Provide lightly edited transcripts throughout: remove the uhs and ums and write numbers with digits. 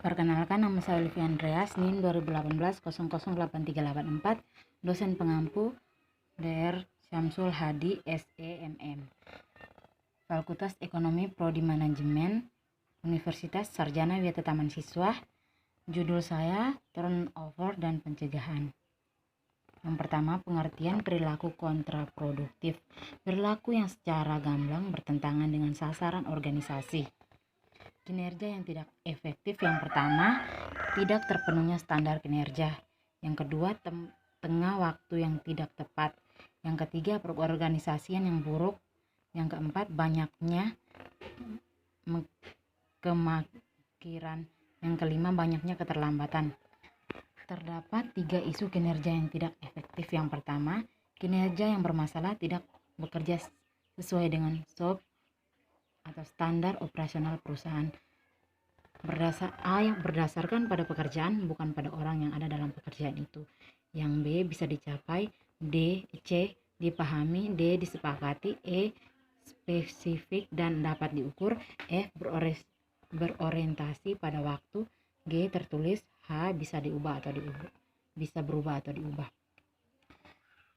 Perkenalkan, nama saya Olivia Andreas, NIM 2018 008384, dosen pengampu DR Syamsul Hadi SEMM, Fakultas Ekonomi Prodi Manajemen, Universitas Sarjana Wiyata Taman Siswa. Judul saya Turnover dan Pencegahan. Yang pertama, pengertian perilaku kontraproduktif, perilaku yang secara gamblang bertentangan dengan sasaran organisasi. Kinerja yang tidak efektif. Yang pertama, tidak terpenuhnya standar kinerja. Yang kedua, tengah waktu yang tidak tepat. Yang ketiga, perorganisasian yang buruk. Yang keempat, banyaknya kemakiran. Yang kelima, banyaknya keterlambatan. Terdapat 3 isu kinerja yang tidak efektif. Yang pertama, kinerja yang bermasalah, tidak bekerja sesuai dengan SOP atau standar operasional perusahaan. Berdasarkan pada pekerjaan, bukan pada orang yang ada dalam pekerjaan itu. Yang B, bisa dicapai. C, dipahami. D, disepakati. E, spesifik dan dapat diukur. F, berorientasi pada waktu. G, tertulis. H, bisa berubah atau diubah.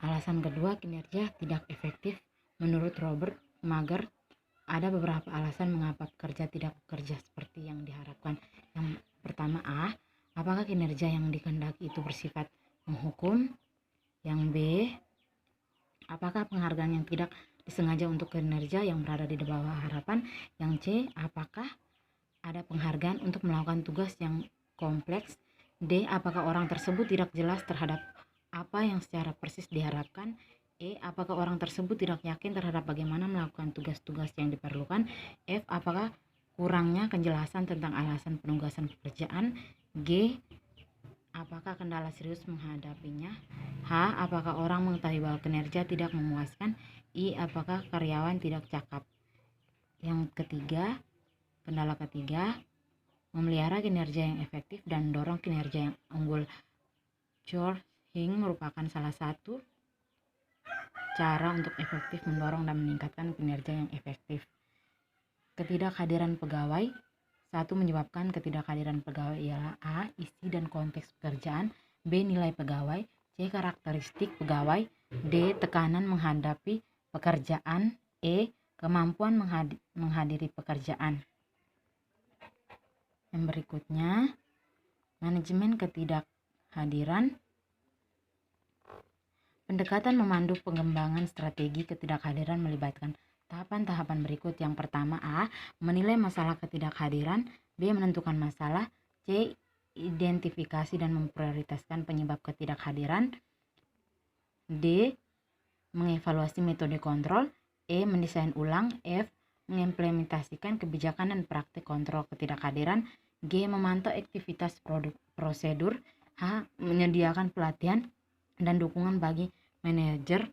Alasan kedua, kinerja tidak efektif. Menurut Robert Mager, ada beberapa alasan mengapa pekerja tidak bekerja seperti yang diharapkan. Yang pertama, A, apakah kinerja yang dikehendaki itu bersifat menghukum? Yang B, apakah penghargaan yang tidak disengaja untuk kinerja yang berada di bawah harapan? Yang C, apakah ada penghargaan untuk melakukan tugas yang kompleks? D, apakah orang tersebut tidak jelas terhadap apa yang secara persis diharapkan? E, apakah orang tersebut tidak yakin terhadap bagaimana melakukan tugas-tugas yang diperlukan? F, apakah kurangnya kejelasan tentang alasan penugasan pekerjaan? G, apakah kendala serius menghadapinya? H, apakah orang mengetahui bahwa kinerja tidak memuaskan? I, apakah karyawan tidak cakap? Yang ketiga, kendala ketiga, memelihara kinerja yang efektif dan dorong kinerja yang unggul. George Hing merupakan salah satu cara untuk efektif mendorong dan meningkatkan kinerja yang efektif. Ketidakhadiran pegawai. 1. Menyebabkan ketidakhadiran pegawai ialah A, isi dan konteks pekerjaan. B, nilai pegawai. C, karakteristik pegawai. D, tekanan menghadapi pekerjaan. E, kemampuan menghadiri pekerjaan. Yang berikutnya, manajemen ketidakhadiran. Pendekatan memandu pengembangan strategi ketidakhadiran melibatkan tahapan-tahapan berikut. Yang pertama, A, menilai masalah ketidakhadiran. B, menentukan masalah. C, identifikasi dan memprioritaskan penyebab ketidakhadiran. D, mengevaluasi metode kontrol. E, mendesain ulang. F, mengimplementasikan kebijakan dan praktik kontrol ketidakhadiran. G, memantau aktivitas prosedur. H, menyediakan pelatihan dan dukungan bagi manajer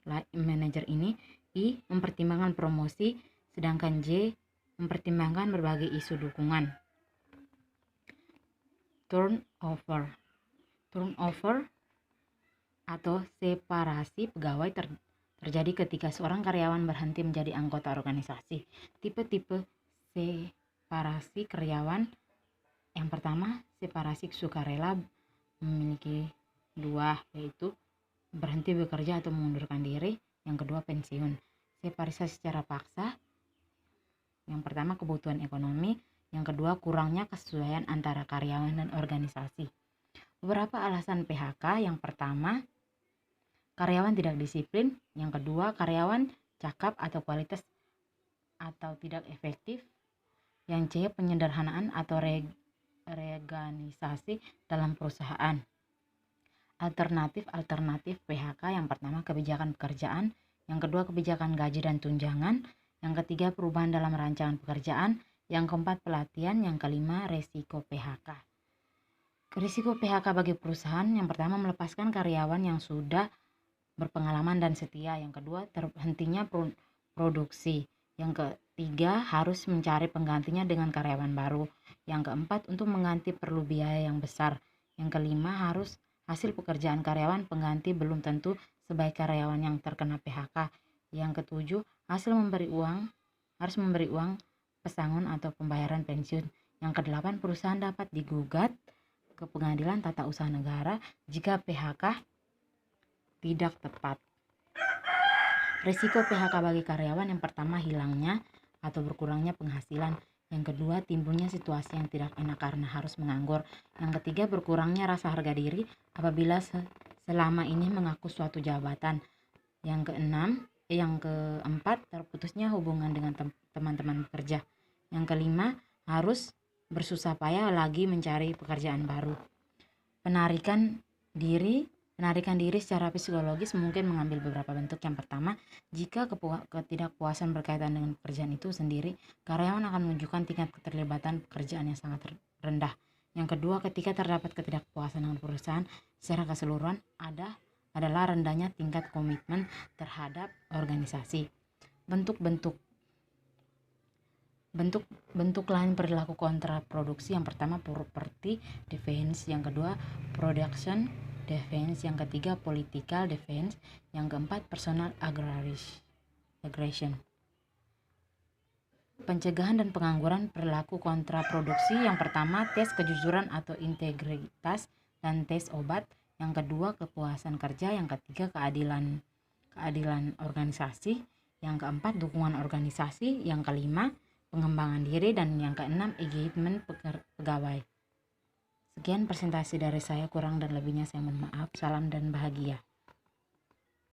ini. I, mempertimbangkan promosi, sedangkan J, mempertimbangkan berbagai isu dukungan. Turnover atau separasi pegawai terjadi ketika seorang karyawan berhenti menjadi anggota organisasi. Tipe-tipe separasi karyawan. Yang pertama, separasi sukarela, memiliki 2, yaitu berhenti bekerja atau mengundurkan diri. Yang kedua, pensiun. Separasi secara paksa. Yang pertama, kebutuhan ekonomi. Yang kedua, kurangnya kesesuaian antara karyawan dan organisasi. Beberapa alasan PHK. Yang pertama, karyawan tidak disiplin. Yang kedua, karyawan cakap atau kualitas atau tidak efektif. Yang C, penyederhanaan atau reorganisasi dalam perusahaan. Alternatif PHK. Yang pertama, kebijakan pekerjaan. Yang kedua, kebijakan gaji dan tunjangan. Yang ketiga, perubahan dalam rancangan pekerjaan. Yang keempat, pelatihan. Yang kelima, resiko PHK. Risiko PHK bagi perusahaan. Yang pertama, melepaskan karyawan yang sudah berpengalaman dan setia. Yang kedua, terhentinya produksi. Yang ketiga, harus mencari penggantinya dengan karyawan baru. Yang keempat, untuk mengganti perlu biaya yang besar. Yang kelima, hasil pekerjaan karyawan pengganti belum tentu sebaik karyawan yang terkena PHK. Yang ketujuh, harus memberi uang pesangon atau pembayaran pensiun. Yang kedelapan, perusahaan dapat digugat ke Pengadilan Tata Usaha Negara jika PHK tidak tepat. Risiko PHK bagi karyawan: yang pertama, hilangnya atau berkurangnya penghasilan. Yang kedua, timbulnya situasi yang tidak enak karena harus menganggur. Yang ketiga, berkurangnya rasa harga diri apabila selama ini mengaku suatu jabatan. Yang keempat, terputusnya hubungan dengan teman-teman bekerja. Yang kelima, harus bersusah payah lagi mencari pekerjaan baru. Penarikan diri secara psikologis mungkin mengambil beberapa bentuk. Yang pertama, jika ketidakpuasan berkaitan dengan pekerjaan itu sendiri, karyawan akan menunjukkan tingkat keterlibatan pekerjaan yang sangat rendah. Yang kedua, ketika terdapat ketidakpuasan dengan perusahaan secara keseluruhan, adalah rendahnya tingkat komitmen terhadap organisasi. Bentuk lain perilaku kontraproduksi: yang pertama, property defense. Yang kedua, production defense. Yang ketiga, political defense. Yang keempat, personal aggression. Pencegahan dan pengangguran perilaku kontraproduksi: yang pertama, tes kejujuran atau integritas dan tes obat. Yang kedua, kepuasan kerja. Yang ketiga, keadilan organisasi. Yang keempat, dukungan organisasi. Yang kelima, pengembangan diri. Dan yang keenam, engagement pegawai. Sekian presentasi dari saya, kurang dan lebihnya saya mohon maaf. Salam dan bahagia.